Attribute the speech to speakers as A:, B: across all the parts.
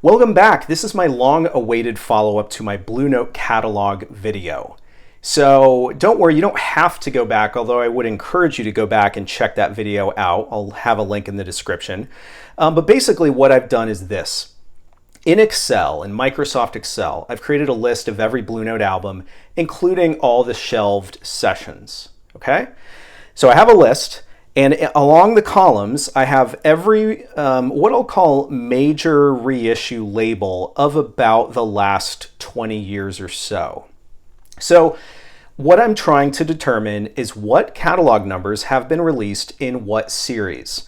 A: Welcome back. This is my long-awaited follow-up to my Blue Note catalog video. So don't worry, you don't have to go back, although I would encourage you to go back and check that video out. I'll have a link in the description. But basically what I've done is this. In Excel, in Microsoft Excel, I've created a list of every Blue Note album, including all the shelved sessions, okay? So I have a list. And along the columns, I have every, what I'll call major reissue label of about the last 20 years or so. So what I'm trying to determine is what catalog numbers have been released in what series.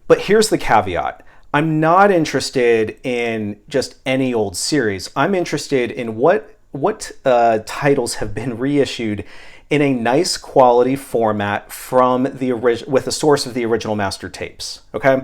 A: But here's the caveat. I'm not interested in just any old series. I'm interested in what titles have been reissued in a nice quality format from the with the source of the original master tapes, okay?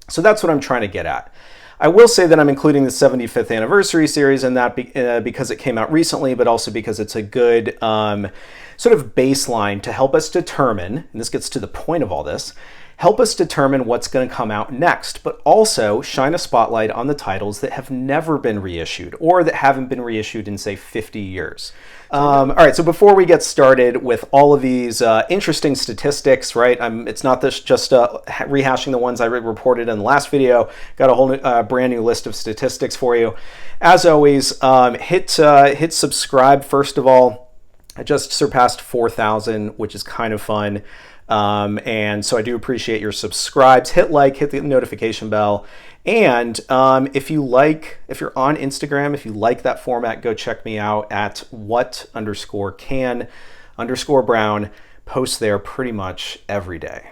A: So that's what I'm trying to get at. I will say that I'm including the 75th anniversary series in that because it came out recently, but also because it's a good sort of baseline to help us determine, and this gets to the point of all this, help us determine what's going to come out next, but also shine a spotlight on the titles that have never been reissued or that haven't been reissued in, say, 50 years. All right, so before we get started with all of these interesting statistics, right? It's not just rehashing the ones I reported in the last video. Got a whole brand new list of statistics for you. As always, hit subscribe first of all. I just surpassed 4,000, which is kind of fun. And so I do appreciate your subscribes. Hit like, hit the notification bell. And if you're on Instagram, if you like that format, go check me out at what_can_brown. Post there pretty much every day.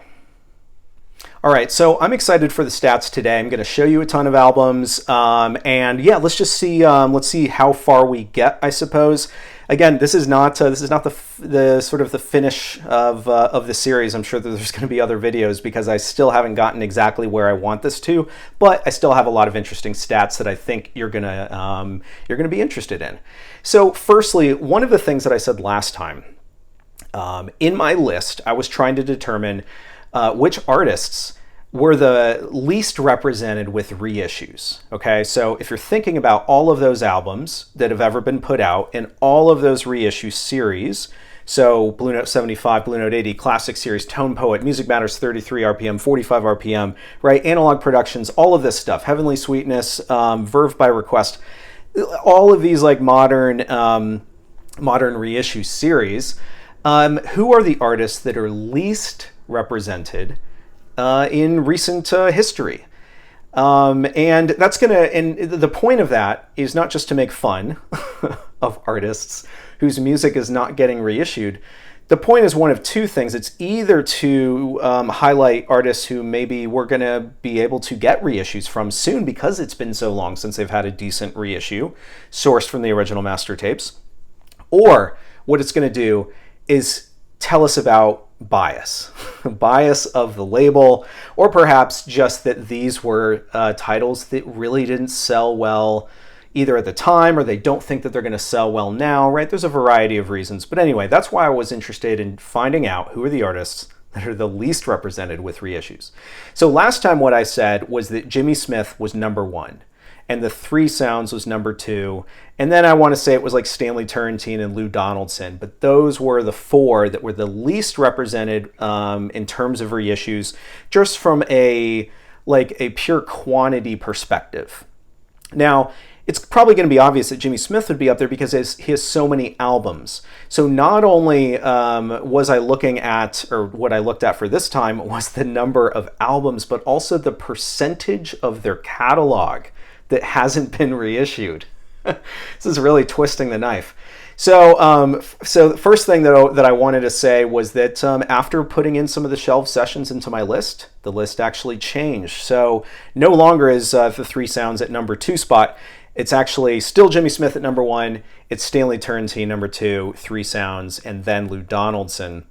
A: All right, so I'm excited for the stats today. I'm going to show you a ton of albums, and yeah, let's just see. Let's see how far we get, I suppose. Again, this is not the sort of the finish of the series. I'm sure that there's going to be other videos because I still haven't gotten exactly where I want this to, but I still have a lot of interesting stats that I think you're gonna be interested in. So, firstly, one of the things that I said last time in my list, I was trying to determine which artists were the least represented with reissues, okay? So if you're thinking about all of those albums that have ever been put out and all of those reissue series, so Blue Note 75, Blue Note 80, Classic Series, Tone Poet, Music Matters 33 RPM, 45 RPM, right? Analog Productions, all of this stuff, Heavenly Sweetness, Verve by Request, all of these like modern reissue series, who are the artists that are least represented in recent history? And that's and the point of that is not just to make fun of artists whose music is not getting reissued. The point is one of two things. It's either to highlight artists who maybe we're going to be able to get reissues from soon because it's been so long since they've had a decent reissue sourced from the original master tapes, or what it's going to do is tell us about bias of the label, or perhaps just that these were titles that really didn't sell well either at the time, or they don't think that they're going to sell well now, right? There's a variety of reasons. But anyway, that's why I was interested in finding out who are the artists that are the least represented with reissues. So last time what I said was that Jimmy Smith was #1. And the Three Sounds was #2. And then I want to say it was like Stanley Turrentine and Lou Donaldson. But those were the four that were the least represented in terms of reissues, just from a pure quantity perspective. Now, it's probably going to be obvious that Jimmy Smith would be up there because he has so many albums. So not only was I looking at, or what I looked at for this time was the number of albums, but also the percentage of their catalog that hasn't been reissued. This is really twisting the knife. So, so the first thing that I wanted to say was that after putting in some of the shelved sessions into my list, the list actually changed. So no longer is the Three Sounds at #2 spot. It's actually still Jimmy Smith at #1. It's Stanley Turrentine #2, Three Sounds, and then Lou Donaldson.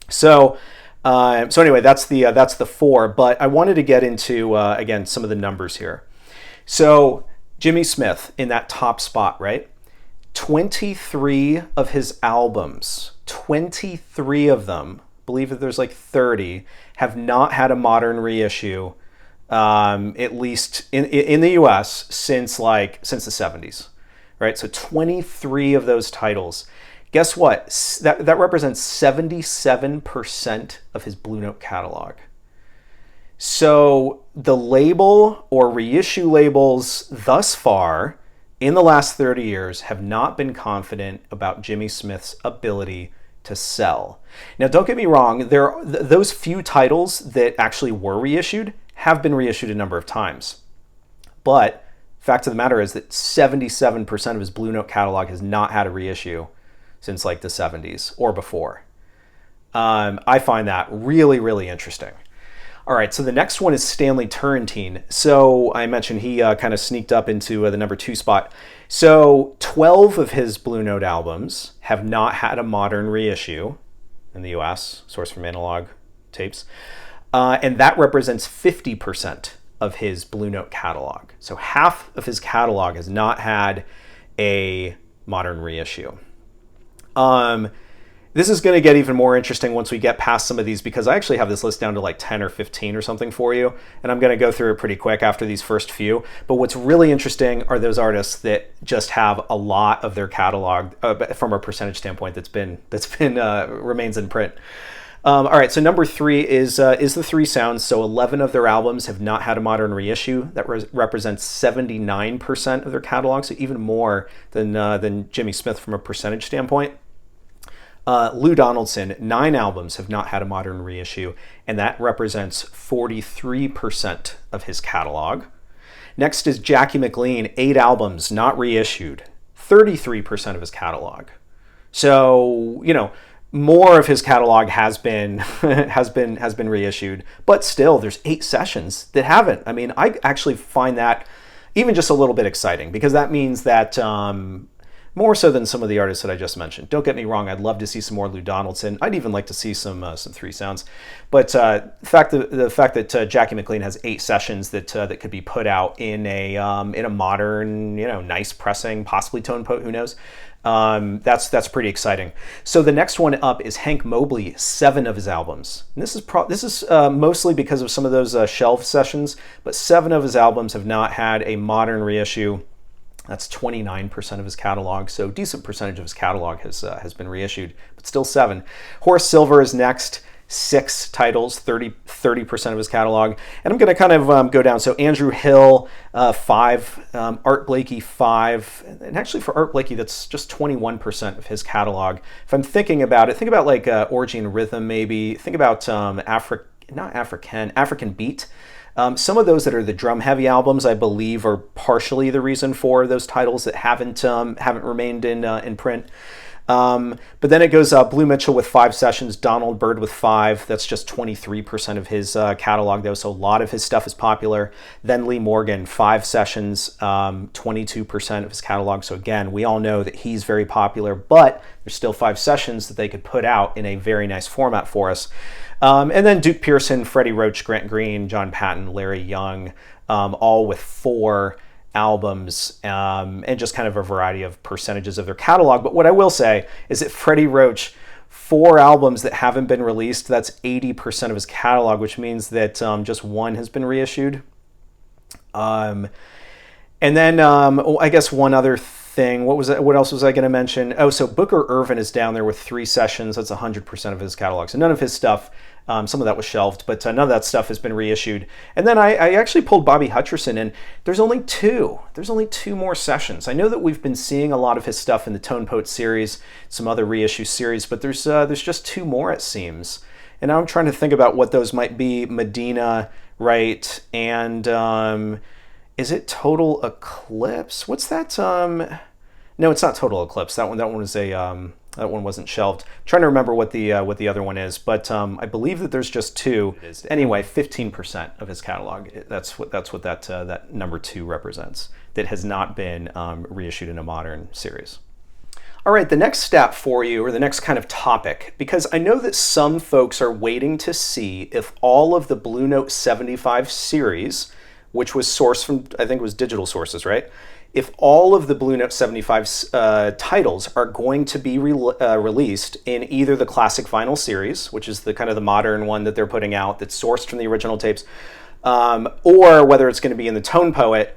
A: So anyway, that's the four. But I wanted to get into again some of the numbers here. So Jimmy Smith in that top spot, right? 23 of his albums, 23 of them, believe that there's like 30, have not had a modern reissue at least in the US, since the 70s, right? So 23 of those titles. Guess what? That represents 77% of his Blue Note catalog. So the label or reissue labels thus far in the last 30 years have not been confident about Jimmy Smith's ability to sell. Now, don't get me wrong, those few titles that actually were reissued have been reissued a number of times. But fact of the matter is that 77% of his Blue Note catalog has not had a reissue since like the 70s or before. I find that really, really interesting. All right, so the next one is Stanley Turrentine. So I mentioned he kind of sneaked up into the number 2 spot. So 12 of his Blue Note albums have not had a modern reissue in the US, sourced from analog tapes. And that represents 50% of his Blue Note catalog. So half of his catalog has not had a modern reissue. This is going to get even more interesting once we get past some of these, because I actually have this list down to like 10 or 15 or something for you, and I'm going to go through it pretty quick after these first few. But what's really interesting are those artists that just have a lot of their catalog from a percentage standpoint that's been remains in print. All right, so number 3 is the Three Sounds. So 11 of their albums have not had a modern reissue. That represents 79% of their catalog, so even more than Jimmy Smith from a percentage standpoint. Lou Donaldson, 9 albums have not had a modern reissue, and that represents 43% of his catalog. Next is Jackie McLean, 8 albums not reissued, 33% of his catalog. So, more of his catalog has been reissued, but still there's 8 sessions that haven't. I mean, I actually find that even just a little bit exciting, because that means that more so than some of the artists that I just mentioned. Don't get me wrong, I'd love to see some more Lou Donaldson. I'd even like to see some Three Sounds. But the fact that Jackie McLean has 8 sessions that could be put out in a modern, nice pressing, possibly tone pot, who knows? That's pretty exciting. So the next one up is Hank Mobley, 7 of his albums. And this is mostly because of some of those shelved sessions, but 7 of his albums have not had a modern reissue. That's 29% of his catalog, so a decent percentage of his catalog has been reissued, but still 7. Horace Silver is next, 6 titles, 30% of his catalog. And I'm going to kind of go down. So Andrew Hill, 5, Art Blakey, 5. And actually for Art Blakey, that's just 21% of his catalog. If I'm thinking about it, think about like Orgy and Rhythm maybe. Think about African Beat. Some of those that are the drum-heavy albums, I believe, are partially the reason for those titles that haven't remained in print. But then it goes Blue Mitchell with 5 sessions, Donald Byrd with 5. That's just 23% of his catalog, though, so a lot of his stuff is popular. Then Lee Morgan, 5 sessions, 22% of his catalog. So again, we all know that he's very popular, but there's still 5 sessions that they could put out in a very nice format for us. And then Duke Pearson, Freddie Roach, Grant Green, John Patton, Larry Young, all with 4 albums, and just kind of a variety of percentages of their catalog. But what I will say is that Freddie Roach, 4 albums that haven't been released, that's 80% of his catalog, which means that just 1 has been reissued. And then I guess one other thing, what else was I going to mention? Oh, so Booker Irvin is down there with 3 sessions. That's 100% of his catalog. So none of his stuff, some of that was shelved, but none of that stuff has been reissued. And then I actually pulled Bobby Hutcherson, and there's only 2. There's only 2 more sessions. I know that we've been seeing a lot of his stuff in the Tone Poet series, some other reissue series, but there's just 2 more, it seems. And now I'm trying to think about what those might be. Medina, right? And is it Total Eclipse? What's that? No, it's not Total Eclipse. That one was that one wasn't shelved. I'm trying to remember what the other one is, but I believe that there's just 2. Anyway, 15% of his catalog. That's what that number 2 represents. That has not been reissued in a modern series. All right, the next step for you, or the next kind of topic, because I know that some folks are waiting to see if all of the Blue Note 75 series, which was sourced from, I think it was digital sources, right? If all of the Blue Note 75 titles are going to be released in either the classic vinyl series, which is the kind of the modern one that they're putting out that's sourced from the original tapes, or whether it's going to be in the Tone Poet,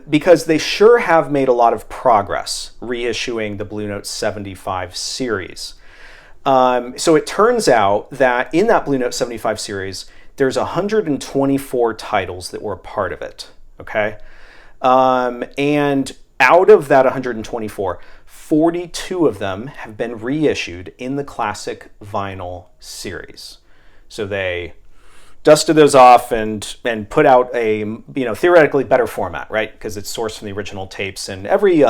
A: because they sure have made a lot of progress reissuing the Blue Note 75 series. So it turns out that in that Blue Note 75 series, there's 124 titles that were a part of it, okay? And out of that 124, 42 of them have been reissued in the classic vinyl series. So they dusted those off and put out a theoretically better format, right? Because it's sourced from the original tapes, and every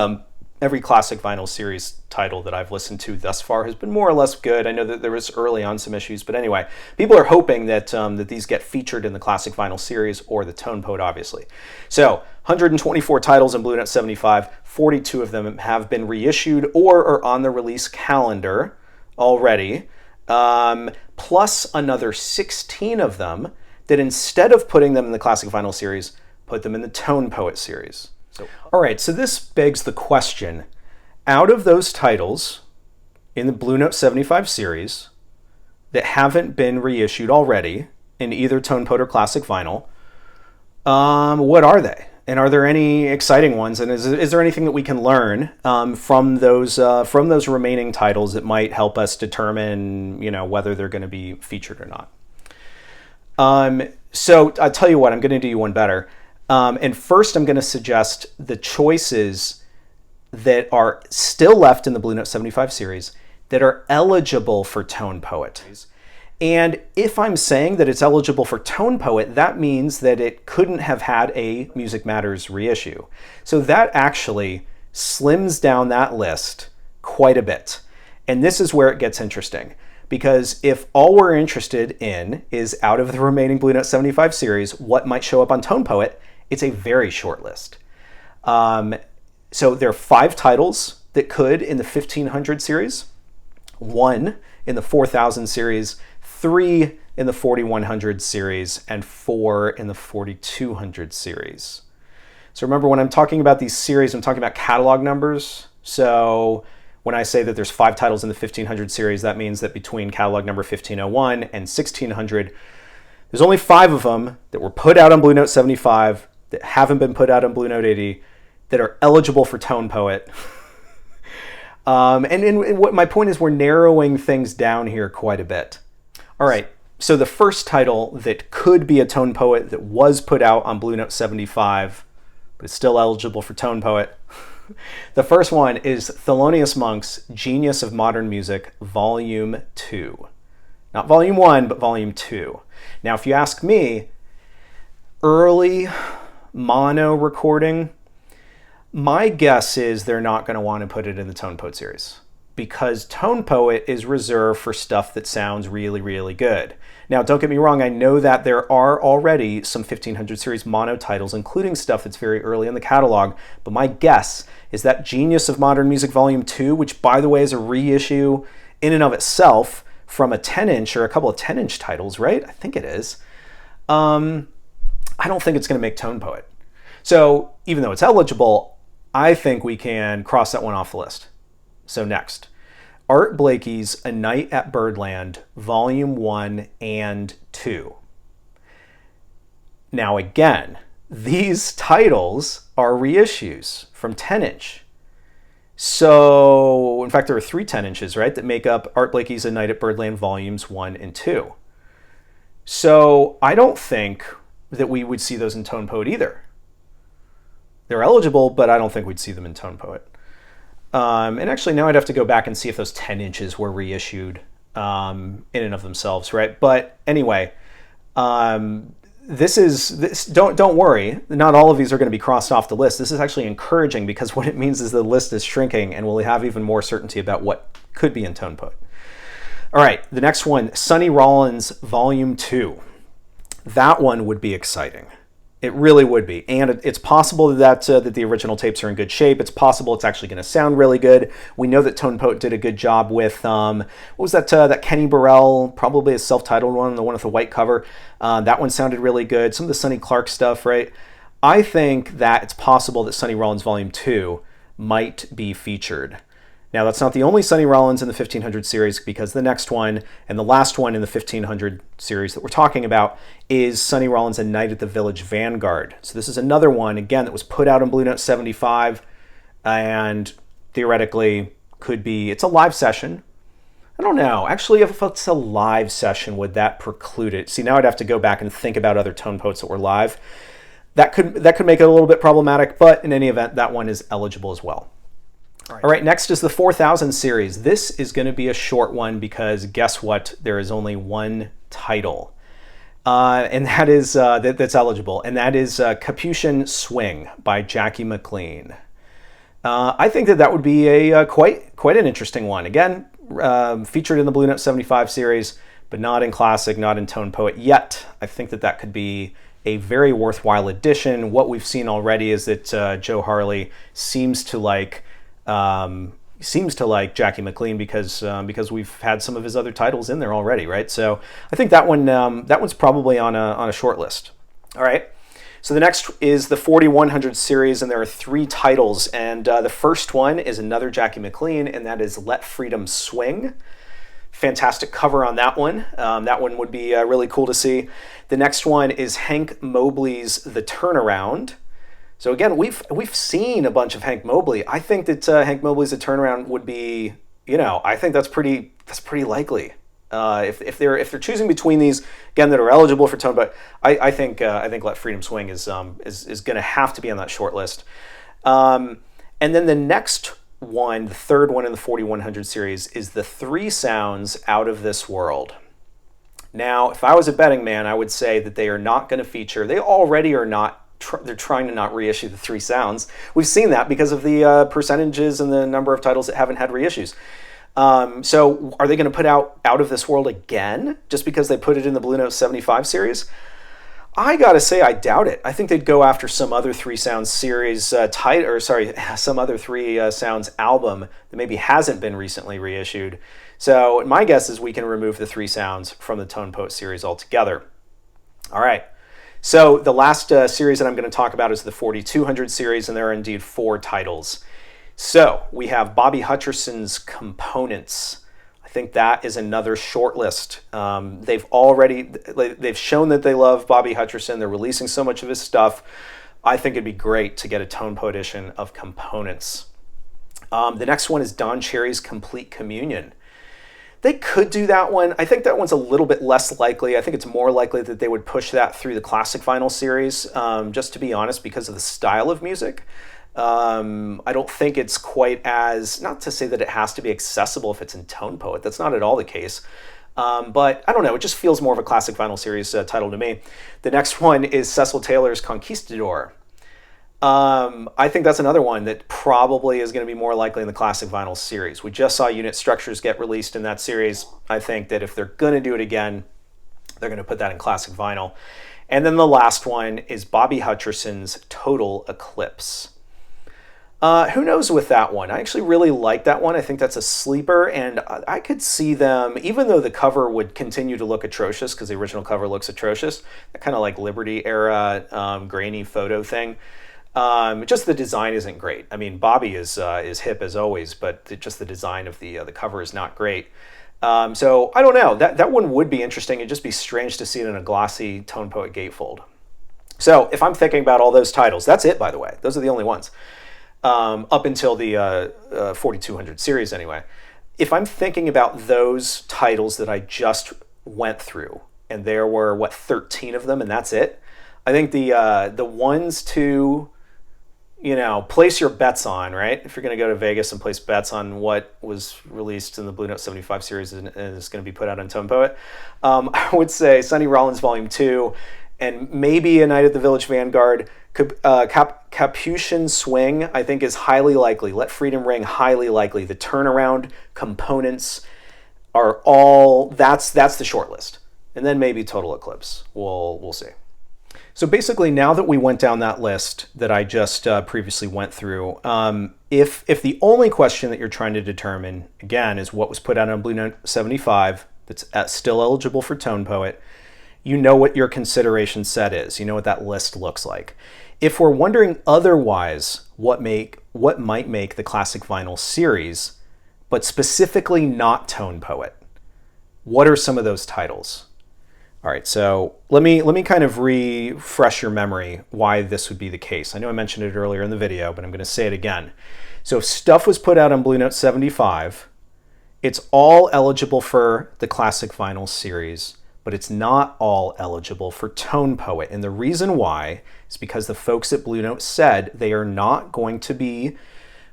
A: classic vinyl series title that I've listened to thus far has been more or less good. I know that there was early on some issues, but anyway, people are hoping that that these get featured in the classic vinyl series or the Tone Poet, obviously. So 124 titles in Blue Note 75, 42 of them have been reissued or are on the release calendar already, plus another 16 of them that instead of putting them in the classic vinyl series, put them in the Tone Poet series. All right, so this begs the question, out of those titles in the Blue Note 75 series that haven't been reissued already in either Tone Poet or classic vinyl, what are they? And are there any exciting ones? And is there anything that we can learn from those remaining titles that might help us determine, whether they're going to be featured or not? So I'll tell you what, I'm going to do you one better. And first, I'm going to suggest the choices that are still left in the Blue Note 75 series that are eligible for Tone Poet. And if I'm saying that it's eligible for Tone Poet, that means that it couldn't have had a Music Matters reissue. So that actually slims down that list quite a bit. And this is where it gets interesting. Because if all we're interested in is out of the remaining Blue Note 75 series, what might show up on Tone Poet, it's a very short list. So there are 5 titles that could in the 1500 series, 1 in the 4000 series, 3 in the 4100 series, and 4 in the 4200 series. So remember, when I'm talking about these series, I'm talking about catalog numbers. So when I say that there's 5 titles in the 1500 series, that means that between catalog number 1501 and 1600, there's only 5 of them that were put out on Blue Note 75 that haven't been put out on Blue Note 80 that are eligible for Tone Poet. And what my point is, we're narrowing things down here quite a bit. All right, so the first title that could be a Tone Poet that was put out on Blue Note 75 but is still eligible for Tone Poet. The first one is Thelonious Monk's Genius of Modern Music, Volume 2. Not Volume 1, but Volume 2. Now, if you ask me, early mono recording, my guess is they're not going to want to put it in the Tone Poet series, because Tone Poet is reserved for stuff that sounds really, really good. Now, don't get me wrong, I know that there are already some 1500 series mono titles, including stuff that's very early in the catalog, but my guess is that Genius of Modern Music Volume 2, which, by the way, is a reissue in and of itself from a 10-inch or a couple of 10-inch titles, right? I think it is. I don't think it's going to make Tone Poet. So even though it's eligible, I think we can cross that one off the list. So next, Art Blakey's A Night at Birdland, Volume 1 and 2. Now again, these titles are reissues from 10-inch. So, in fact, there are 3 10-inches, right, that make up Art Blakey's A Night at Birdland Volumes 1 and 2. So I don't think that we would see those in Tone Poet either. They're eligible, but I don't think we'd see them in Tone Poet. And actually, now I'd have to go back and see if those 10 inches were reissued in and of themselves, right? But anyway, don't worry. Not all of these are going to be crossed off the list. This is actually encouraging, because what it means is the list is shrinking, and we'll have even more certainty about what could be in Tone Poet. All right, the next one, Sonny Rollins, Volume 2. That one would be exciting. It really would be. And it's possible that the original tapes are in good shape. It's possible it's actually going to sound really good. We know that Tone Poet did a good job with, what was that Kenny Burrell, probably a self-titled one, the one with the white cover. That one sounded really good. Some of the Sonny Clark stuff, right? I think that it's possible that Sonny Rollins Volume 2 might be featured. Now, that's not the only Sonny Rollins in the 1500 series, because the next one and the last one in the 1500 series that we're talking about is Sonny Rollins and Night at the Village Vanguard. So this is another one, again, that was put out on Blue Note 75 and theoretically could be, it's a live session. I don't know. Actually, if it's a live session, would that preclude it? See, now I'd have to go back and think about other tone poets that were live. That could make it a little bit problematic, but in any event, that one is eligible as well. All right, next is the 4000 series. This is going to be a short one because guess what? There is only one title, and that is that's eligible, and that is Capuchin Swing by Jackie McLean. I think that would be a quite an interesting one. Again, featured in the Blue Note 75 series, but not in classic, not in tone poet yet. I think that could be a very worthwhile addition. What we've seen already is that Joe Harley seems to like Jackie McLean because we've had some of his other titles in there already, right? So I think that one's probably on a short list. All right. So the next is the 4100 series, and there are 3 titles, and the first one is another Jackie McLean, and that is Let Freedom Swing. Fantastic cover on that one. That one would be really cool to see. The next one is Hank Mobley's The Turnaround. So again, we've seen a bunch of Hank Mobley. I think that Hank Mobley's The Turnaround would be, I think that's pretty likely. If they're choosing between these again that are eligible for tone, but I think Let Freedom Swing is going to have to be on that short list. And then the next one, the third one in the 4100 series, is the 3 sounds Out of This World. Now, if I was a betting man, I would say that they are not going to feature. They already are not. They're trying to not reissue the 3 sounds. We've seen that because of the percentages and the number of titles that haven't had reissues. So are they going to put out of This World again just because they put it in the Blue Note 75 series? I gotta say, I doubt it. I think they'd go after some other 3 sounds series some other 3 sounds album that maybe hasn't been recently reissued. So my guess is we can remove the 3 sounds from the Tone Poet series altogether. All right. So the last series that I'm going to talk about is the 4200 series, and there are indeed 4 titles. So we have Bobby Hutcherson's Components. I think that is another short list. They've shown that they love Bobby Hutcherson. They're releasing so much of his stuff. I think it'd be great to get a Tone Poet edition of Components. The next one is Don Cherry's Complete Communion. They could do that one. I think that one's a little bit less likely. I think it's more likely that they would push that through the classic vinyl series, just to be honest, because of the style of music. I don't think it's quite as, not to say that it has to be accessible if it's in Tone Poet. That's not at all the case. But I don't know, it just feels more of a classic vinyl series title to me. The next one is Cecil Taylor's Conquistador. I think that's another one that probably is going to be more likely in the classic vinyl series. We just saw Unit Structures get released in that series. I think that if they're going to do it again, they're going to put that in classic vinyl. And then the last one is Bobby Hutcherson's Total Eclipse. Who knows with that one? I actually really like that one. I think that's a sleeper, and I could see them, even though the cover would continue to look atrocious because the original cover looks atrocious, that kind of like Liberty era grainy photo thing. Just the design isn't great. I mean, Bobby is hip as always, but just the design of the cover is not great. So I don't know. That one would be interesting. It'd just be strange to see it in a glossy Tone Poet gatefold. So if I'm thinking about all those titles, that's it, by the way. Those are the only ones. Up until the 4200 series anyway. If I'm thinking about those titles that I just went through, and there were, 13 of them, and that's it, I think the ones to, place your bets on, right? If you're going to go to Vegas and place bets on what was released in the Blue Note 75 series and is going to be put out on Tone Poet, I would say Sonny Rollins Volume 2, and maybe A Night at the Village Vanguard. Capuchin Swing, I think, is highly likely. Let Freedom Ring, highly likely. The Turnaround, Components are all, that's the short list. And then maybe Total Eclipse. We'll see. So basically, now that we went down that list that I just previously went through, if the only question that you're trying to determine, again, is what was put out on Blue Note 75 that's still eligible for Tone Poet, you know what your consideration set is. You know what that list looks like. If we're wondering otherwise what might make the classic vinyl series, but specifically not Tone Poet. What are some of those titles? All right, so let me kind of refresh your memory why this would be the case. I know I mentioned it earlier in the video, but I'm going to say it again. So if stuff was put out on Blue Note 75, it's all eligible for the Classic Vinyl series, but it's not all eligible for Tone Poet. And the reason why is because the folks at Blue Note said they are not going to be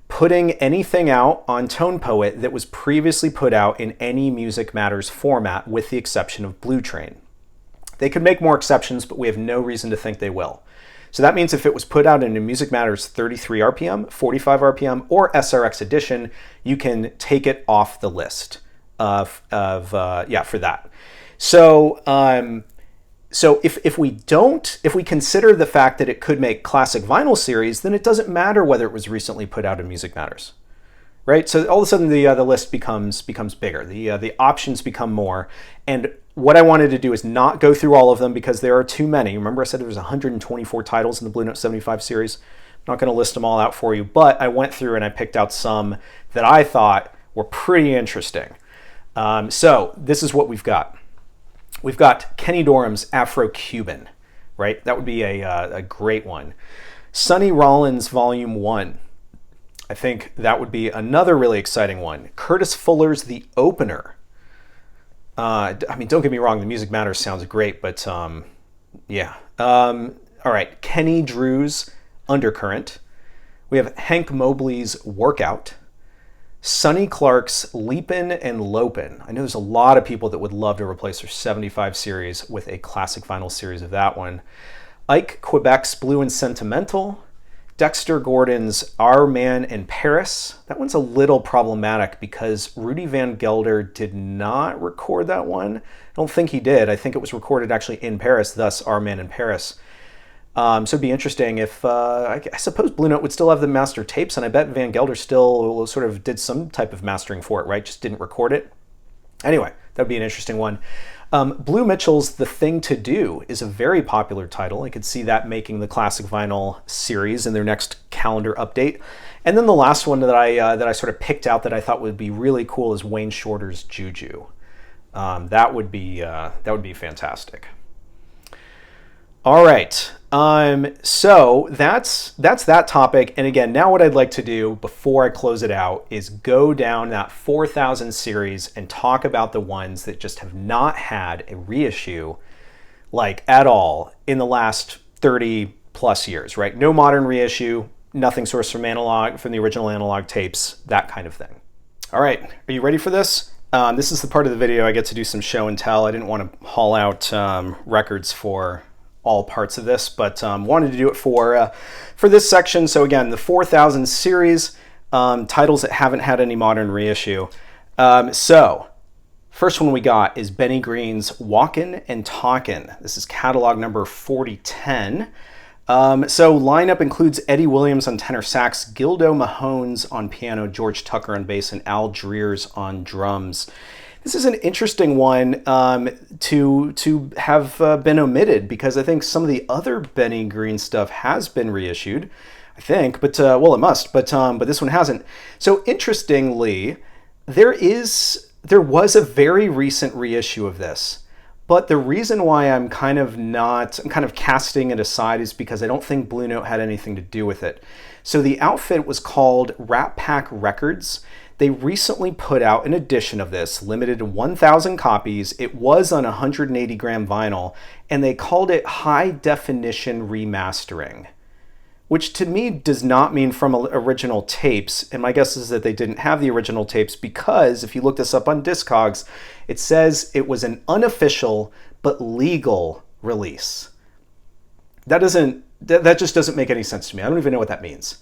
A: putting anything out on Tone Poet that was previously put out in any Music Matters format, with the exception of Blue Train. They could make more exceptions, but we have no reason to think they will. So that means if it was put out in a Music Matters 33 RPM, 45 RPM, or SRX edition, you can take it off the list for that. So, if we consider the fact that it could make Classic Vinyl series, then it doesn't matter whether it was recently put out in Music Matters, right? So all of a sudden the list becomes bigger. The options become more. And what I wanted to do is not go through all of them because there are too many. Remember I said there was 124 titles in the Blue Note 75 series. I'm not going to list them all out for you, but I went through and I picked out some that I thought were pretty interesting. So this is what we've got. We've got Kenny Dorham's Afro-Cuban, right? That would be a great one. Sonny Rollins Volume 1. I think that would be another really exciting one. Curtis Fuller's The Opener. I mean, don't get me wrong, the Music Matters sounds great, but yeah. All right, Kenny Drew's Undercurrent. We have Hank Mobley's Workout. Sonny Clark's Leapin' and Lopin'. I know there's a lot of people that would love to replace their 75 series with a Classic Vinyl series of that one. Ike Quebec's Blue and Sentimental. Dexter Gordon's Our Man in Paris. That one's a little problematic because Rudy Van Gelder did not record that one. I don't think he did. I think it was recorded actually in Paris, thus Our Man in Paris. So it'd be interesting if, I suppose Blue Note would still have the master tapes, and I bet Van Gelder still sort of did some type of mastering for it, right? Just didn't record it. Anyway, that'd be an interesting one. Blue Mitchell's The Thing to Do is a very popular title. I could see that making the Classic Vinyl series in their next calendar update. And then the last one that I sort of picked out that I thought would be really cool is Wayne Shorter's Juju. That would be fantastic. All right, so that's that topic. And again, now what I'd like to do before I close it out is go down that 4000 series and talk about the ones that just have not had a reissue like at all in the last 30 plus years, right? No modern reissue, nothing sourced from the original analog tapes, that kind of thing. All right, are you ready for this? This is the part of the video I get to do some show and tell. I didn't want to haul out records for all parts of this, but wanted to do it for this section. So again, the 4000 series, titles that haven't had any modern reissue. So first one we got is Benny Green's Walkin' and Talkin'. This is catalog number 4010. So lineup includes Eddie Williams on tenor sax, Gildo Mahones on piano, George Tucker on bass, and Al Dreers on drums. This is an interesting one to have been omitted because I think some of the other Benny Green stuff has been reissued, I think, but well, it must, but this one hasn't. So interestingly, there was a very recent reissue of this, but the reason why I'm kind of casting it aside is because I don't think Blue Note had anything to do with it. So the outfit was called Rat Pack Records. They recently put out an edition of this, limited to 1,000 copies. It was on 180 gram vinyl, and they called it High Definition Remastering, which to me does not mean from original tapes. And my guess is that they didn't have the original tapes because if you look this up on Discogs, it says it was an unofficial but legal release. That just doesn't make any sense to me. I don't even know what that means.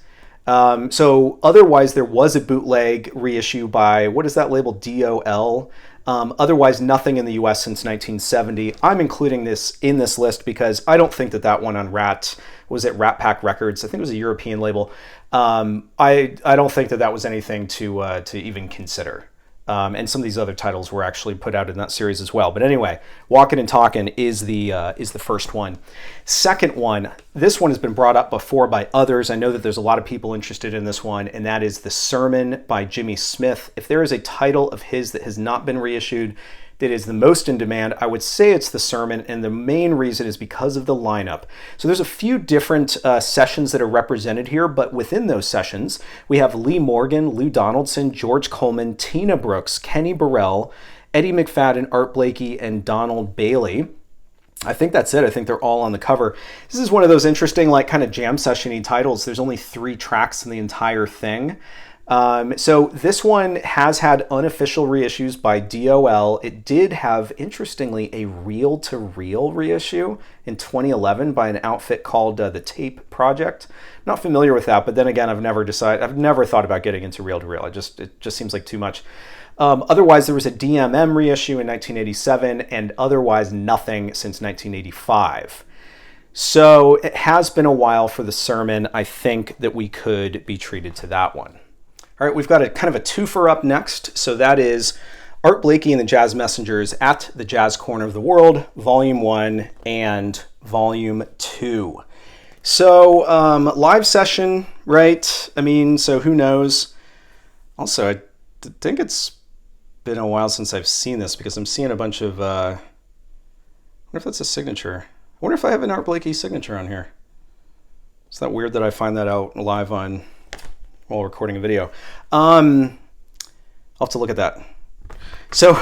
A: So otherwise there was a bootleg reissue by, what is that label, DOL? Otherwise nothing in the US since 1970. I'm including this in this list because I don't think that one on Rat Pack Records. I think it was a European label. I don't think that was anything to even consider. And some of these other titles were actually put out in that series as well. But anyway, Walkin' and Talkin' is the first one. Second one, this one has been brought up before by others. I know that there's a lot of people interested in this one, and that is The Sermon by Jimmy Smith. If there is a title of his that has not been reissued that is the most in demand, I would say it's The Sermon, and the main reason is because of the lineup. So there's a few different sessions that are represented here, but within those sessions, we have Lee Morgan, Lou Donaldson, George Coleman, Tina Brooks, Kenny Burrell, Eddie McFadden, Art Blakey, and Donald Bailey. I think that's it. I think they're all on the cover. This is one of those interesting, like, kind of jam session-y titles. There's only 3 tracks in the entire thing. So this one has had unofficial reissues by DOL. It did have, interestingly, a reel-to-reel reissue in 2011 by an outfit called the Tape Project. Not familiar with that, but then again, I've never thought about getting into reel-to-reel. It just seems like too much. Otherwise, there was a DMM reissue in 1987, and otherwise nothing since 1985. So it has been a while for The Sermon. I think that we could be treated to that one. All right, we've got a kind of a twofer up next. So that is Art Blakey and the Jazz Messengers at the Jazz Corner of the World, Volume 1 and Volume 2. So live session, right? I mean, so who knows? Also, I think it's been a while since I've seen this because I'm seeing a bunch of, I wonder if that's a signature. I wonder if I have an Art Blakey signature on here. Is that weird that I find that out live on while recording a video? I'll have to look at that. So,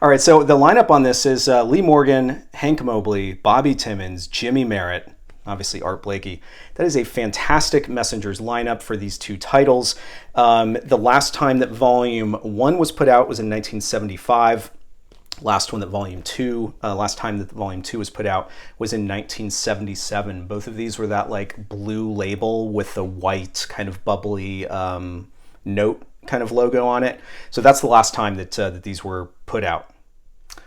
A: all right, so the lineup on this is Lee Morgan, Hank Mobley, Bobby Timmons, Jimmy Merritt, obviously Art Blakey. That is a fantastic Messengers lineup for these 2 titles. The last time that Volume 1 was put out was in 1975. Last time that Volume 2 was put out was in 1977. Both of these were that like blue label with the white kind of bubbly note kind of logo on it. So that's the last time that these were put out.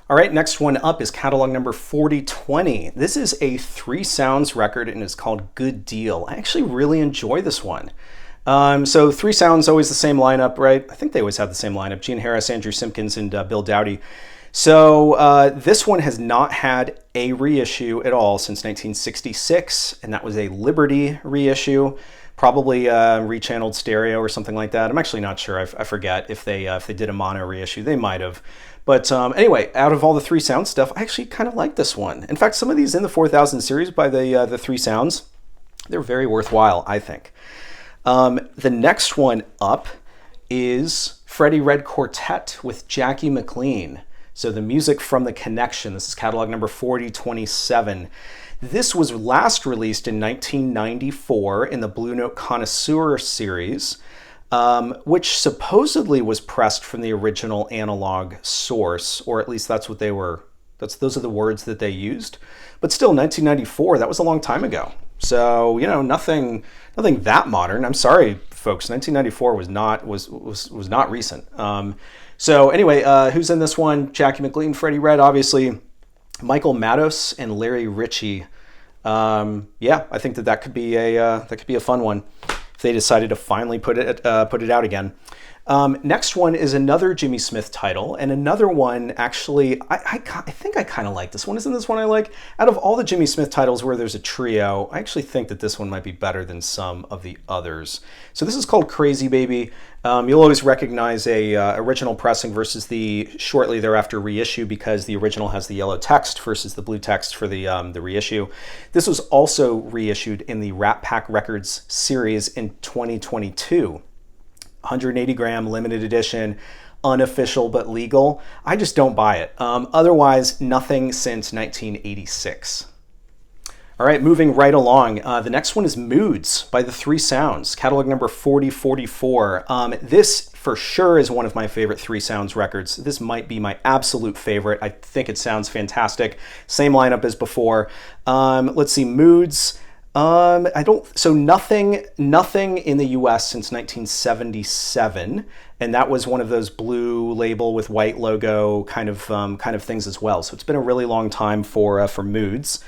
A: All right, next one up is catalog number 4020. This is a 3 Sounds record and it's called Good Deal. I actually really enjoy this one. So 3 Sounds, always the same lineup, right? I think they always have the same lineup. Gene Harris, Andrew Simpkins, and Bill Dowdy. So this one has not had a reissue at all since 1966, and that was a Liberty reissue, probably rechanneled stereo or something like that. I'm actually not sure. I forget if they did a mono reissue. They might have. But anyway, out of all the 3 Sounds stuff, I actually kind of like this one. In fact, some of these in the 4000 series by the 3 Sounds, they're very worthwhile, I think. The next one up is Freddie Red Quartet with Jackie McLean. So the music from The Connection. This is catalog number 4027. This was last released in 1994 in the Blue Note Connoisseur series, which supposedly was pressed from the original analog source, or at least that's what they were. Those are the words that they used. But still, 1994, that was a long time ago. So, you know, nothing that modern. I'm sorry, folks. 1994 was not recent. So anyway, who's in this one? Jackie McLean, Freddie Red, obviously, Michael Matos and Larry Ritchie. Yeah, I think that could be a fun one if they decided to finally put it out again. Next one is another Jimmy Smith title, and another one, actually, I think I kind of like this one. Isn't this one I like? Out of all the Jimmy Smith titles where there's a trio, I actually think that this one might be better than some of the others. So this is called Crazy Baby. You'll always recognize a original pressing versus the shortly thereafter reissue because the original has the yellow text versus the blue text for the reissue. This was also reissued in the Rat Pack Records series in 2022. 180 gram limited edition, unofficial but legal. I just don't buy it. Otherwise, nothing since 1986. All right, moving right along. The next one is Moods by the 3 Sounds, catalog number 4044. This for sure is one of my favorite 3 Sounds records. This might be my absolute favorite. I think it sounds fantastic. Same lineup as before. Let's see, Moods. So nothing in the US since 1977, and that was one of those blue label with white logo kind of things as well. So it's been a really long time for Moods.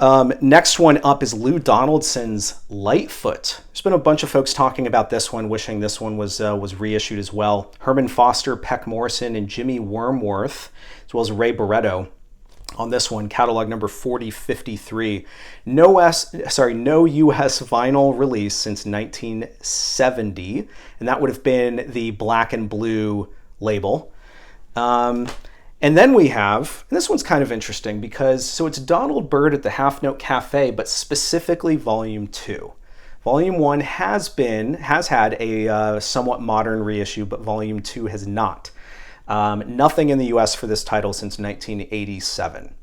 A: Next one up is Lou Donaldson's Lightfoot. There's been a bunch of folks talking about this one, wishing this one was reissued as well. Herman Foster, Peck Morrison, and Jimmy Wormworth, as well as Ray Barretto on this one, catalog number 4053. No US vinyl release since 1970, and that would have been the black and blue label. And then we have, and this one's kind of interesting because, so it's Donald Byrd at the Half Note Cafe, but specifically Volume 2. Volume 1 has had a somewhat modern reissue, but Volume 2 has not. Nothing in the US for this title since 1987.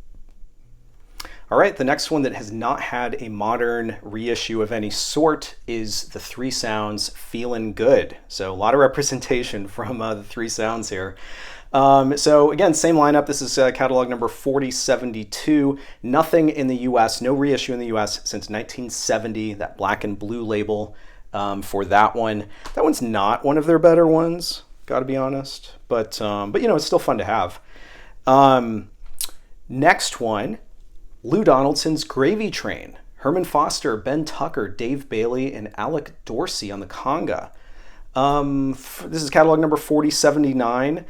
A: All right, the next one that has not had a modern reissue of any sort is the Three Sounds Feelin' Good. So a lot of representation from the Three Sounds here. So again, same lineup. This is catalog number 4072. Nothing in the US, no reissue in the US since 1970, that black and blue label for that one. That one's not one of their better ones, gotta be honest, but you know, it's still fun to have. Next one, Lou Donaldson's Gravy Train. Herman Foster, Ben Tucker, Dave Bailey, and Alec Dorsey on the conga. This is catalog number 4079.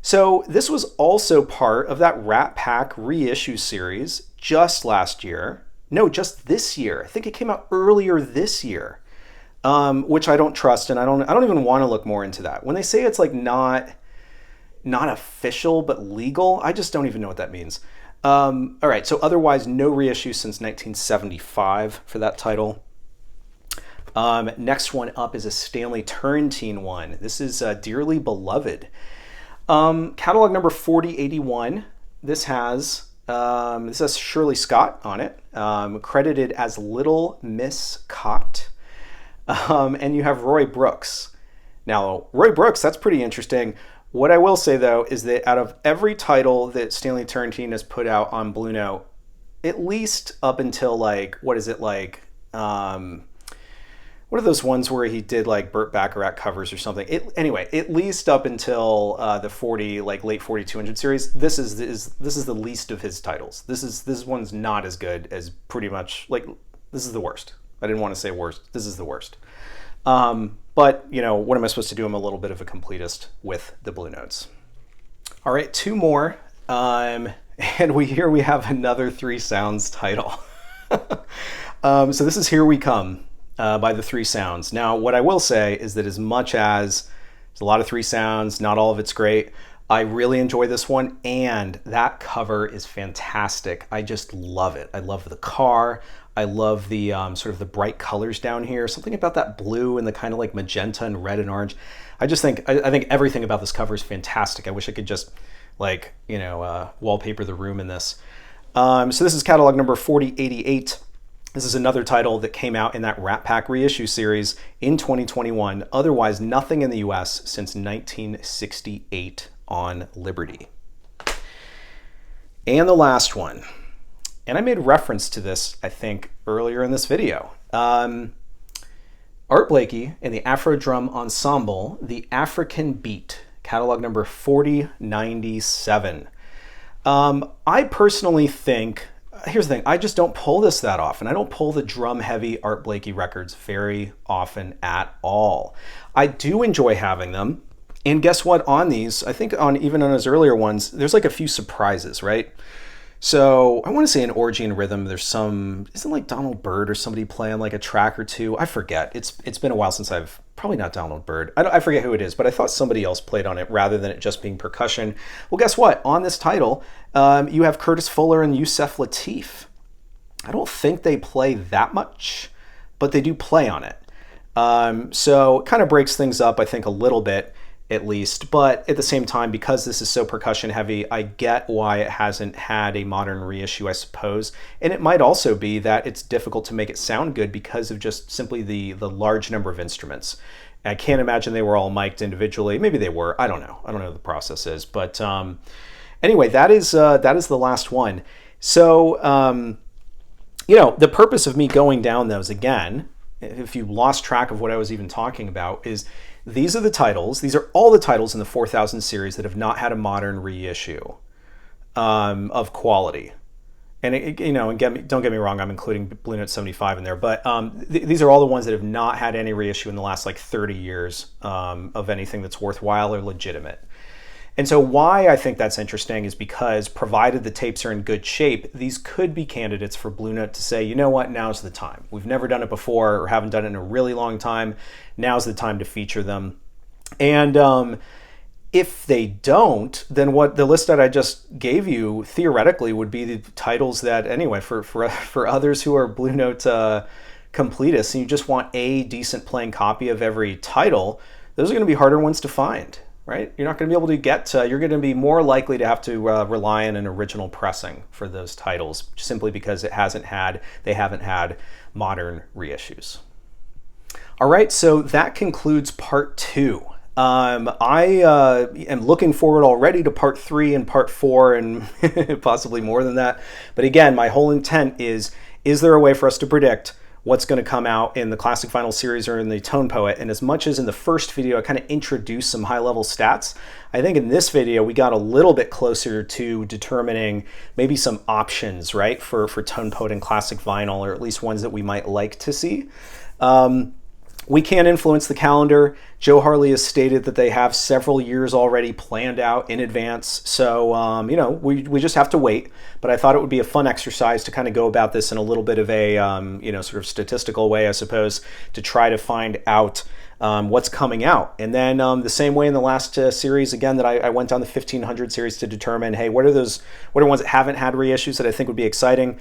A: So this was also part of that Rat Pack reissue series just last year. No, just this year. I think it came out earlier this year, which I don't trust, and I don't even want to look more into that. When they say it's like not official but legal, I just don't even know what that means. All right, so otherwise no reissue since 1975 for that title. Next one up is a Stanley Turrentine one. This is Dearly Beloved. Catalog number 4081. This has Shirley Scott on it, credited as Little Miss Cott. And you have Roy Brooks. Now, Roy Brooks, that's pretty interesting. What I will say, though, is that out of every title that Stanley Turrentine has put out on Blue Note, at least up until like, what is it like? What are those ones where he did like Burt Bacharach covers or something? Anyway, at least up until the late 4200 series, this is the least of his titles. This one's not as good as pretty much, like, this is the worst. I didn't want to say worst. This is the worst. But you know, what am I supposed to do? I'm a little bit of a completist with the Blue Notes. All right, two more, and we have another Three Sounds title. So this is Here We Come. By the Three Sounds. Now, what I will say is that as much as there's a lot of Three Sounds, not all of it's great, I really enjoy this one, and that cover is fantastic. I just love it. I love the car. I love the sort of the bright colors down here. Something about that blue and the kind of like magenta and red and orange. I think everything about this cover is fantastic. I wish I could just like, you know, wallpaper the room in this. So this is catalog number 4088. This is another title that came out in that Rat Pack reissue series in 2021. Otherwise, nothing in the US since 1968 on Liberty. And the last one, and I made reference to this, I think, earlier in this video. Art Blakey and the Afro Drum Ensemble, The African Beat, catalog number 4097. I personally think, here's the thing, I just don't pull this that often. I don't pull the drum-heavy Art Blakey records very often at all. I do enjoy having them. And guess what? On these, I think even on his earlier ones, there's like a few surprises, right? So I want to say in Orgy and Rhythm, there's some, isn't like Donald Byrd or somebody playing like a track or two? I forget. It's been a while since probably not Donald Byrd. I forget who it is, but I thought somebody else played on it rather than it just being percussion. Well, guess what? On this title, you have Curtis Fuller and Yusef Lateef. I don't think they play that much, but they do play on it. So it kind of breaks things up, I think, a little bit at least. But at the same time, because this is so percussion heavy, I get why it hasn't had a modern reissue, I suppose. And it might also be that it's difficult to make it sound good because of just simply the large number of instruments. I can't imagine they were all mic'd individually. Maybe they were. I don't know. I don't know what the process is. But anyway, that is the last one. So, you know, the purpose of me going down those again, if you lost track of what I was even talking about, is these are the titles. These are all the titles in the 4000 series that have not had a modern reissue of quality. and and don't get me wrong, I'm including Blue Note 75 in there, but these are all the ones that have not had any reissue in the last like 30 years of anything that's worthwhile or legitimate. And so why I think that's interesting is because provided the tapes are in good shape, these could be candidates for Blue Note to say, you know what, now's the time. We've never done it before or haven't done it in a really long time. Now's the time to feature them. And if they don't, then what the list that I just gave you theoretically would be the titles that, anyway, for others who are Blue Note completists and you just want a decent playing copy of every title, those are going to be harder ones to find. Right? You're not going to be able to get, you're going to be more likely to have to rely on an original pressing for those titles simply because they haven't had modern reissues. All right, so that concludes part 2. I am looking forward already to part 3 and part 4 and possibly more than that. But again, my whole intent is there a way for us to predict what's going to come out in the Classic Vinyl series or in the Tone Poet? And as much as in the first video I kind of introduced some high-level stats, I think in this video we got a little bit closer to determining maybe some options, right, for Tone Poet and Classic Vinyl, or at least ones that we might like to see. We can't influence the calendar. Joe Harley has stated that they have several years already planned out in advance. So, we just have to wait. But I thought it would be a fun exercise to kind of go about this in a little bit of a, sort of statistical way, I suppose, to try to find out what's coming out. And then the same way in the last series, again, that I went down the 1500 series to determine, hey, what are ones that haven't had reissues that I think would be exciting?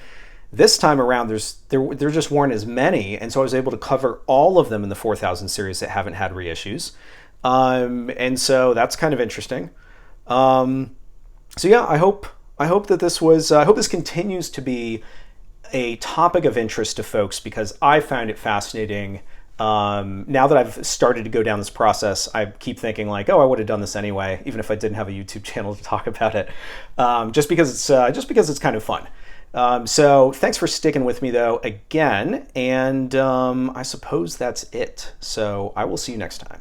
A: This time around, there just weren't as many, and so I was able to cover all of them in the 4000 series that haven't had reissues, and so that's kind of interesting. So yeah, I hope that I hope this continues to be a topic of interest to folks because I found it fascinating. Now that I've started to go down this process, I keep thinking like, oh, I would have done this anyway, even if I didn't have a YouTube channel to talk about it, just because it's kind of fun. So thanks for sticking with me though again, and I suppose that's it. So I will see you next time.